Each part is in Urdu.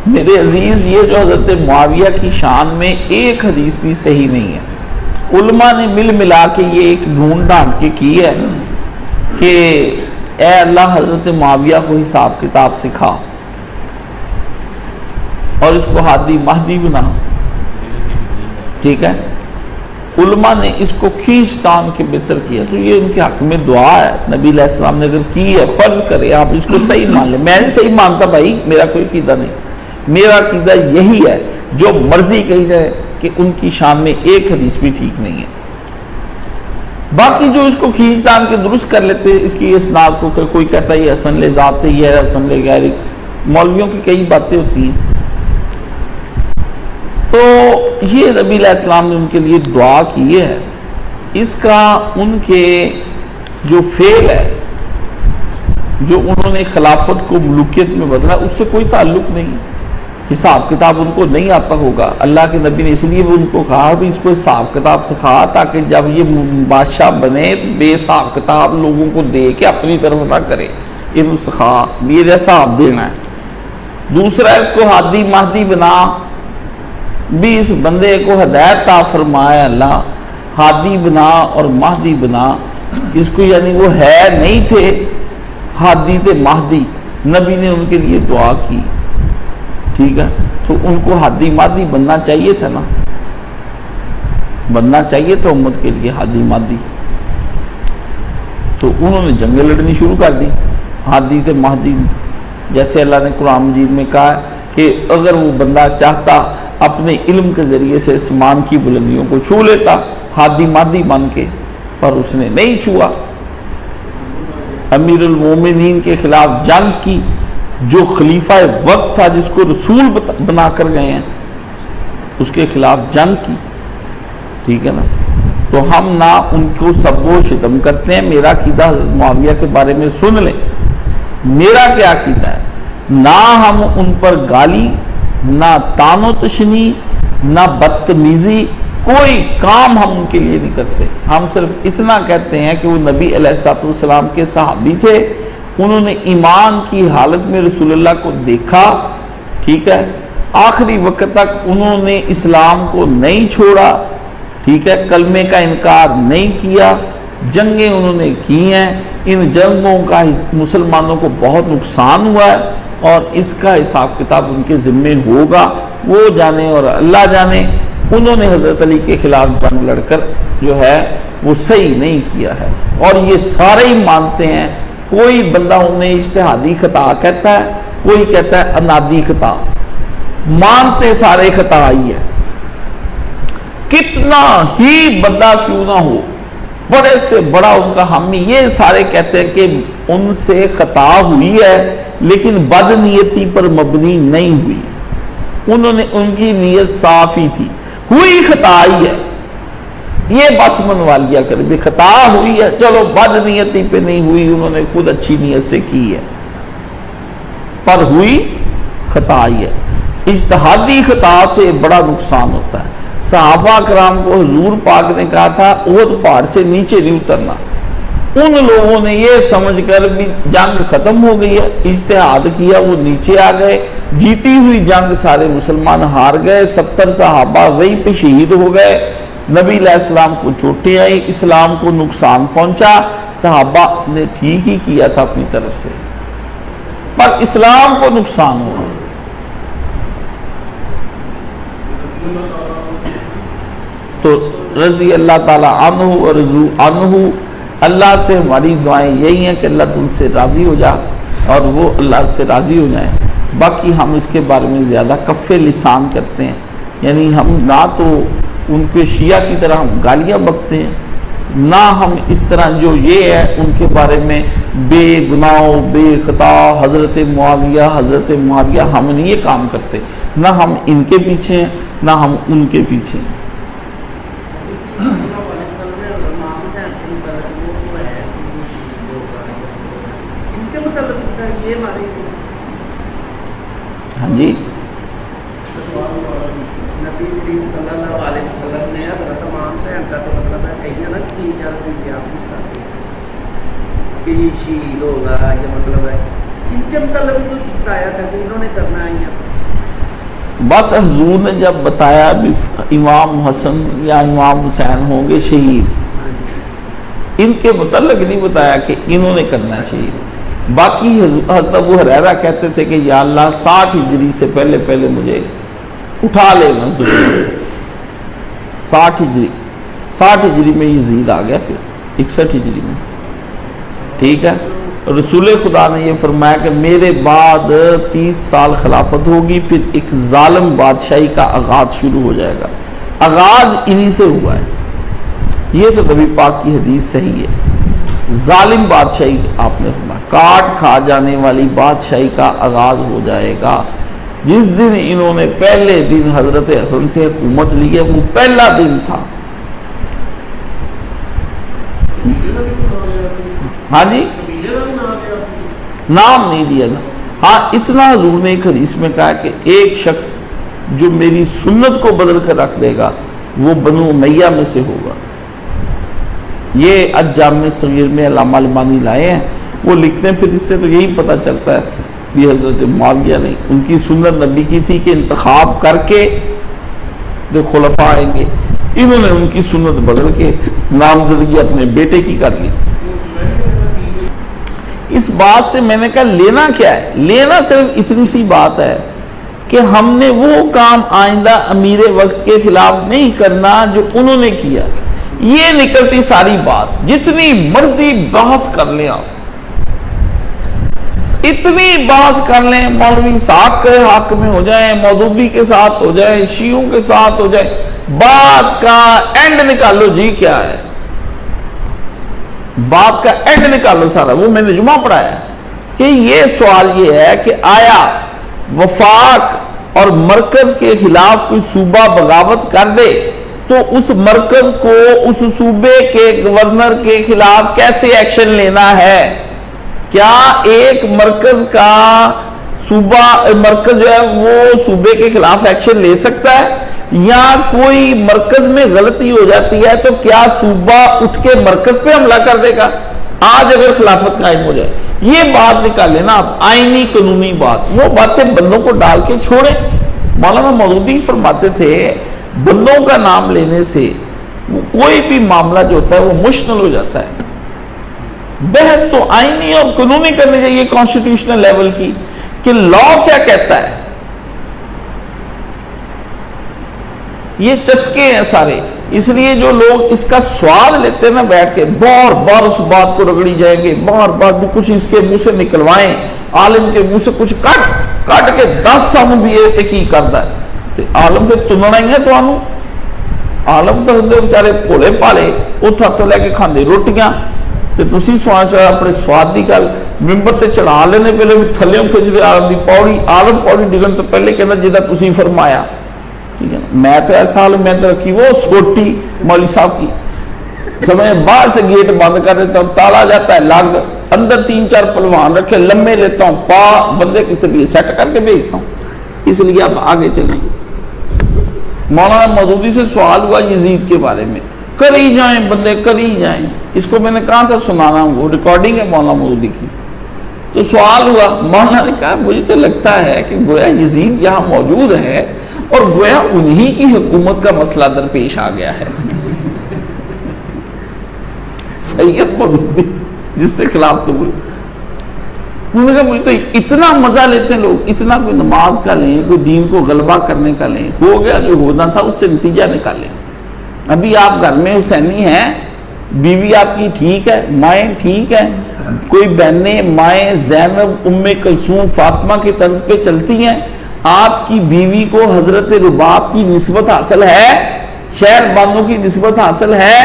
میرے عزیز یہ جو حضرت معاویہ کی شان میں ایک حدیث بھی صحیح نہیں ہے، علماء نے مل ملا کے یہ ایک ڈھونڈ ڈھانڈ کے کی ہے کہ اے اللہ حضرت معاویہ کو حساب کتاب سکھا اور اس کو ہادی مہدی بنا، ٹھیک ہے۔ علماء نے اس کو کھینچ تان کے بہتر کیا، تو یہ ان کے حق میں دعا ہے، نبی علیہ السلام نے اگر کی ہے، فرض کرے آپ اس کو صحیح مان لیں۔ میں نہیں صحیح مانتا بھائی، میرا کوئی عقیدہ نہیں، میرا عقیدہ یہی ہے جو مرضی کہی جائے کہ ان کی شان میں ایک حدیث بھی ٹھیک نہیں ہے۔ باقی جو اس کو کھینچ تان کے درست کر لیتے اس کی اسناد کو، کہ کوئی کہتا ہے یہ حسن لے ذات ہی ہے، حسن لے غیر، مولویوں کی کئی باتیں ہوتی ہیں، تو یہ نبی علیہ السلام نے ان کے لیے دعا کی ہے، اس کا ان کے جو فعل ہے، جو انہوں نے خلافت کو ملوکیت میں بدلا، اس سے کوئی تعلق نہیں، حساب کتاب ان کو نہیں آتا ہوگا۔ اللہ کے نبی نے اس لیے بھی ان کو کہا بھی اس کو حساب کتاب سکھا، تاکہ جب یہ بادشاہ بنے بے حساب کتاب لوگوں کو دے کے اپنی طرف نہ کرے، ان سکھا میرے حساب دینا ہے۔ دوسرا اس کو ہادی مہدی بنا، بھی اس بندے کو ہدایت عطا فرمایا اللہ، ہادی بنا اور مہدی بنا، اس کو یعنی وہ ہے نہیں تھے ہادی تھے مہدی، نبی نے ان کے لیے دعا کی، ٹھیک ہے، تو ان کو ہادی مہدی بننا چاہیے تھا نا، بننا چاہیے تھا امت کے لیے ہادی مہدی، تو انہوں نے جنگیں لڑنی شروع کر دی ہادی تھے مہدی، جیسے اللہ نے قرآن مجید میں کہا کہ اگر وہ بندہ چاہتا اپنے علم کے ذریعے سے اسمان کی بلندیوں کو چھو لیتا ہادی مہدی بن کے، پر اس نے نہیں چھوا، امیر المومنین کے خلاف جنگ کی، جو خلیفہ وقت تھا جس کو رسول بنا کر گئے ہیں، اس کے خلاف جنگ کی، ٹھیک ہے نا، تو ہم نہ ان کو سب و شتم کرتے ہیں۔ میرا عقیدہ حضرت معاویہ کے بارے میں سن لیں، میرا کیا عقیدہ ہے، نہ ہم ان پر گالی، نہ تان و تشنی، نہ بدتمیزی، کوئی کام ہم ان کے لیے نہیں کرتے، ہم صرف اتنا کہتے ہیں کہ وہ نبی علیہ السلام کے صحابی تھے، انہوں نے ایمان کی حالت میں رسول اللہ کو دیکھا، ٹھیک ہے، آخری وقت تک انہوں نے اسلام کو نہیں چھوڑا، ٹھیک ہے، کلمے کا انکار نہیں کیا، جنگیں انہوں نے کی ہیں، ان جنگوں کا مسلمانوں کو بہت نقصان ہوا ہے، اور اس کا حساب کتاب ان کے ذمے ہوگا، وہ جانے اور اللہ جانے۔ انہوں نے حضرت علی کے خلاف جنگ لڑ کر جو ہے وہ صحیح نہیں کیا ہے، اور یہ سارے ہی مانتے ہیں، کوئی بندہ انہیں اجتہادی خطا کہتا ہے، کوئی کہتا ہے انادی خطا، مانتے سارے خطا ہی ہے، کتنا ہی بندہ کیوں نہ ہو، بڑے سے بڑا ان کا حامی، یہ سارے کہتے ہیں کہ ان سے خطا ہوئی ہے لیکن بد نیتی پر مبنی نہیں ہوئی، انہوں نے ان کی نیت صاف ہی تھی، ہوئی خطا ہی ہے، یہ بس منوا لیا کر بھی خطا ہوئی ہے، چلو بد نیتی پہ نہیں ہوئی، انہوں نے خود اچھی نیت سے کی ہے، پر ہوئی خطا ہی ہے۔ اجتہادی خطا سے بڑا نقصان ہوتا ہے۔ صحابہ کرام کو حضور پاک نے کہا تھا احد پہاڑ سے نیچے نہیں اترنا، ان لوگوں نے یہ سمجھ کر بھی جنگ ختم ہو گئی ہے، اجتہاد کیا، وہ نیچے آ گئے، جیتی ہوئی جنگ سارے مسلمان ہار گئے، 70 صحابہ وہیں پہ شہید ہو گئے، نبی علیہ السلام کو چوٹیں آئی، اسلام کو نقصان پہنچا، صحابہ نے ٹھیک ہی کیا تھا اپنی طرف سے، پر اسلام کو نقصان ہوا۔ تو رضی اللہ تعالی عنہ اور رضو عنہ، اللہ سے ہماری دعائیں یہی ہیں کہ اللہ تم سے راضی ہو جا اور وہ اللہ سے راضی ہو جائیں۔ باقی ہم اس کے بارے میں زیادہ کف لسان کرتے ہیں، یعنی ہم نہ تو ان کے شیعہ کی طرح ہم گالیاں بکتے ہیں، نہ ہم اس طرح جو یہ ہے ان کے بارے میں بے گناہ بے خطا حضرت معاویہ ہم نہیں یہ کام کرتے، نہ ہم ان کے پیچھے ہیں نہ ہم ان کے پیچھے ہیں۔ ہاں جی، نبی کریم صلی اللہ علیہ وسلم نے حضرت امام سے ان کا تو مطلب ہے کہیں نا کہ اجازت دیجیے آپ بتاتے ہیں کہ یہ شہید ہوگا، یہ مطلب ہے ان کے مطلب کو چپکایا تھا کہ انہوں نے کرنا ہے، بس حضور نے جب بتایا بھی امام حسن یا امام حسین ہوں گے شہید، ان کے متعلق نہیں بتایا کہ انہوں نے کرنا ہے شہید۔ باقی حضرت ابو ہریرہ کہتے تھے کہ یا اللہ 60 ہجری سے پہلے پہلے مجھے اٹھا لے گا دنیا سے۔ 60 ہجری میں یزید آ گیا، پھر 61 ہجری میں، ٹھیک ہے۔ رسول خدا نے یہ فرمایا کہ میرے بعد 30 سال خلافت ہوگی، پھر ایک ظالم بادشاہی کا آغاز شروع ہو جائے گا۔ آغاز انہی سے ہوا ہے، یہ تو نبی پاک کی حدیث صحیح ہے۔ ظالم بادشاہی آپ نے فرمایا، کاٹ کھا جانے والی بادشاہی کا آغاز ہو جائے گا۔ جس دن انہوں نے پہلے دن حضرت حسن سے حکومت لی ہے، وہ پہلا دن تھا۔ ہاں جی، نام نہیں دیا نا۔ ہاں اتنا حضور نے ایک حدیث میں کہا کہ ایک شخص جو میری سنت کو بدل کر رکھ دے گا وہ بنو امیہ میں سے ہوگا۔ یہ الجامع صغیر میں علامہ المانی لائے ہیں، وہ لکھتے ہیں۔ پھر اس سے تو یہی پتہ چلتا ہے کہ حضرت معاویہ نے ان کی سنت نبی کی تھی کہ انتخاب کر کے جو خلفاء آئیں گے، انہوں نے ان کی سنت بدل کے نامزدگی اپنے بیٹے کی کر لی۔ اس بات سے میں نے کہا لینا کیا ہے؟ لینا صرف اتنی سی بات ہے کہ ہم نے وہ کام آئندہ امیر وقت کے خلاف نہیں کرنا جو انہوں نے کیا۔ یہ نکلتی ساری بات، جتنی مرضی بحث کر لیں آپ، اتنی بحث کر لیں، مولوی صاحب کے حق میں ہو جائیں، مودودی کے ساتھ ہو جائیں، شیعوں کے ساتھ ہو جائیں، بات کا اینڈ نکالو جی کیا ہے؟ بات کا اینڈ نکالو سارا۔ وہ میں نے جمعہ پڑھایا کہ یہ سوال یہ ہے کہ آیا وفاق اور مرکز کے خلاف کوئی صوبہ بغاوت کر دے تو اس مرکز کو اس صوبے کے گورنر کے خلاف کیسے ایکشن لینا ہے؟ کیا ایک مرکز کا مرکز جو ہے وہ صوبے کے خلاف ایکشن لے سکتا ہے؟ یا کوئی مرکز میں غلطی ہو جاتی ہے تو کیا صوبہ اٹھ کے مرکز پہ حملہ کر دے گا آج اگر خلافت قائم ہو جائے؟ یہ بات نکالیں نا آپ، آئینی قانونی بات، وہ باتیں بندوں کو ڈال کے چھوڑیں۔ مولانا مودودی فرماتے تھے بندوں کا نام لینے سے کوئی بھی معاملہ جو ہوتا ہے وہ مشتمل ہو جاتا ہے۔ بحث تو آئینی اور قانونی کرنی چاہیے کانسٹیٹیوشنل لیول کی کہ لا کیا کہتا ہے۔ یہ چسکے ہیں سارے، اس لیے جو لوگ اس کا سواد لیتے ہیں نا بیٹھ کے، بار بار اس بات کو رگڑی جائیں گے، بار بار بھی کچھ اس کے منہ سے نکلوائیں، عالم کے منہ سے کچھ کٹ کے 10 ساموں بھی ایک ہی کرتا ہے تو عالم سے تننا ہی ہے۔ تو عالم تو ہندے بچارے بھولے پالے، اتھا تو لے کے کھاندے روٹیاں تے تسی سوچ اپنے سواد دی گل ممبر تے چڑھا لینے، پہلے تھلیوں کھچ دے عالم دی پوڑی، عالم پوڑی ڈگن تو پہلے کہنا جدا تسی فرمایا۔ میں تو ایسا حال میں تو رکھی وہ سوٹی مولوی صاحب کی، سمجھے باہر سے گیٹ بند کر دیتا ہوں، تالا جاتا ہے لگ، اندر 3-4 پلوان رکھے لمبے لیتا ہوں، پا بندے کس طرح سیٹ کر کے بھیجتا ہوں۔ اس لیے اب آگے چلیں۔ مولانا مودودی سے سوال ہوا یزید کے بارے میں، کری جائیں بندے کری جائیں، اس کو میں نے کہا تھا سنانا، وہ ریکارڈنگ ہے مولانا مودودی کی۔ تو سوال ہوا، مولانا نے کہا مجھے تو لگتا ہے کہ گویا یزید یہاں موجود ہے اور گویا انہی کی حکومت کا مسئلہ درپیش آ گیا ہے۔ سید مودودی جس سے خلاف تو ہوئی، انہوں نے کہا مجھے تو اتنا مزہ لیتے ہیں لوگ، اتنا کوئی نماز کا لیں، کوئی دین کو غلبہ کرنے کا لیں، ہو گیا جو ہونا تھا اس سے نتیجہ نکالیں۔ ابھی آپ گھر میں حسینی ہیں، بیوی آپ کی ٹھیک ہے، مائیں ٹھیک ہے، کوئی بہنیں مائیں زینب ام کلثوم فاطمہ کی طرز پہ چلتی ہیں، آپ کی بیوی کو حضرت رباب کی نسبت حاصل ہے، شہر بانوں کی نسبت حاصل ہے،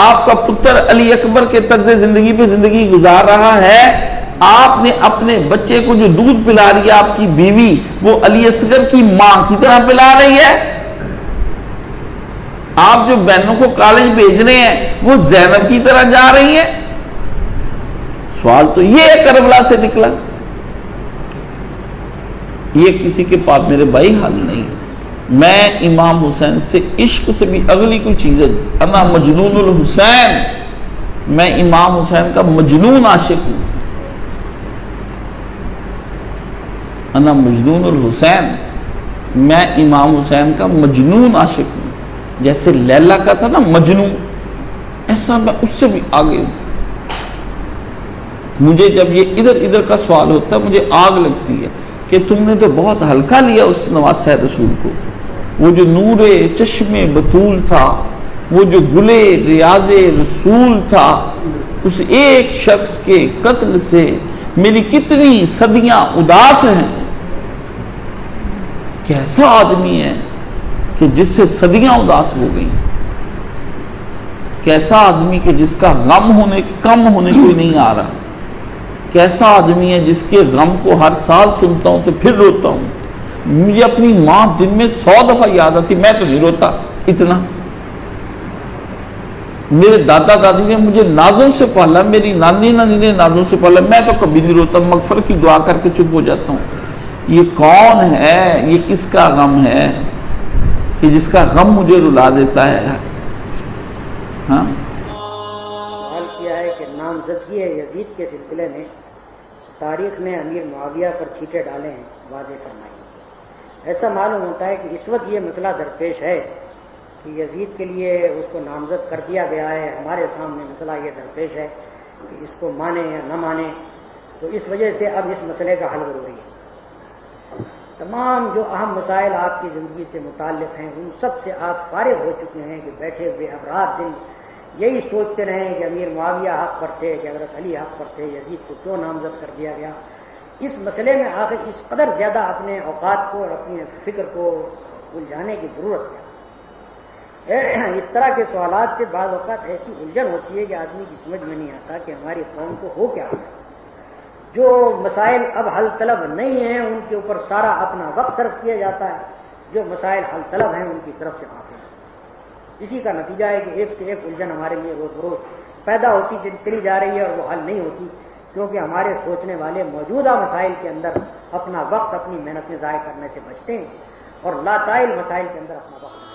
آپ کا پتر علی اکبر کے طرز زندگی پہ زندگی گزار رہا ہے، آپ نے اپنے بچے کو جو دودھ پلا رہی ہے آپ کی بیوی وہ علی اصغر کی ماں کی طرح پلا رہی ہے، آپ جو بہنوں کو کالج بھیج رہے ہیں وہ زینب کی طرح جا رہی ہیں۔ سوال تو یہ ہے کربلا سے نکلا، یہ کسی کے پاس میرے بھائی حل نہیں۔ میں امام حسین سے عشق سے بھی اگلی کوئی چیز ہے، انا مجنون الحسین، میں امام حسین کا مجنون عاشق ہوں۔ انا مجنون الحسین، میں امام حسین کا مجنون عاشق ہوں. جیسے لیلا کا تھا نا مجنون، ایسا میں اس سے بھی آگے ہوں. مجھے جب یہ ادھر ادھر کا سوال ہوتا ہے مجھے آگ لگتی ہے کہ تم نے تو بہت ہلکا لیا اس نواز رسول کو. وہ جو نور چشم بطول تھا، وہ جو گلے ریاض رسول تھا، اس ایک شخص کے قتل سے میری کتنی صدیاں اداس ہیں. کیسا آدمی ہے کہ جس سے صدیاں اداس ہو گئیں؟ کیسا آدمی کہ جس کا غم ہونے کم ہونے کوئی نہیں آ رہا؟ کیسا آدمی ہے جس کے غم کو ہر سال سنتا ہوں تو پھر روتا ہوں؟ مجھے اپنی ماں دن میں 100 دفعہ یاد آتی، میں تو نہیں روتا اتنا. میرے دادا دادی نے مجھے نازوں سے پالا، میری نانی نے نازوں سے پالا، میں تو کبھی نہیں روتا، مغفرت کی دعا کر کے چپ ہو جاتا ہوں. یہ کون ہے؟ یہ کس کا غم ہے کہ جس کا غم مجھے رلا دیتا ہے؟ ہاں سوال کیا ہے کہ نامزدگی یزید کے سلسلے میں تاریخ میں امیر معاویہ پر چھینٹے ڈالے ہیں، واضح فرمائیں. ایسا معلوم ہوتا ہے کہ اس وقت یہ مسئلہ درپیش ہے کہ یزید کے لیے اس کو نامزد کر دیا گیا ہے. ہمارے سامنے مسئلہ یہ درپیش ہے کہ اس کو مانے یا نہ مانے. تو اس وجہ سے اب اس مسئلے کا حل ضروری ہے. تمام جو اہم مسائل آپ کی زندگی سے متعلق ہیں ان سب سے آپ فارغ ہو چکے ہیں کہ بیٹھے ہوئے اب رات دن یہی سوچتے رہیں کہ امیر معاویہ حق پر تھے کہ حضرت علی حق پر تھے، یزید کو کیوں نامزد کر دیا گیا. اس مسئلے میں آخر اس قدر زیادہ اپنے اوقات کو اور اپنی فکر کو الجھانے کی ضرورت ہے. اس طرح کے سوالات سے بعض اوقات ایسی الجھن ہوتی ہے کہ آدمی کی سمجھ میں نہیں آتا کہ ہماری قوم کو ہو کیا. جو مسائل اب حل طلب نہیں ہیں ان کے اوپر سارا اپنا وقت صرف کیا جاتا ہے، جو مسائل حل طلب ہیں ان کی طرف سے معافی. اسی کا نتیجہ ہے کہ ایک سے ایک الجھن ہمارے لیے روز بروز پیدا ہوتی چلی جا رہی ہے اور وہ حل نہیں ہوتی، کیونکہ ہمارے سوچنے والے موجودہ مسائل کے اندر اپنا وقت اپنی محنتیں ضائع کرنے سے بچتے ہیں اور لاتعلم مسائل کے اندر اپنا وقت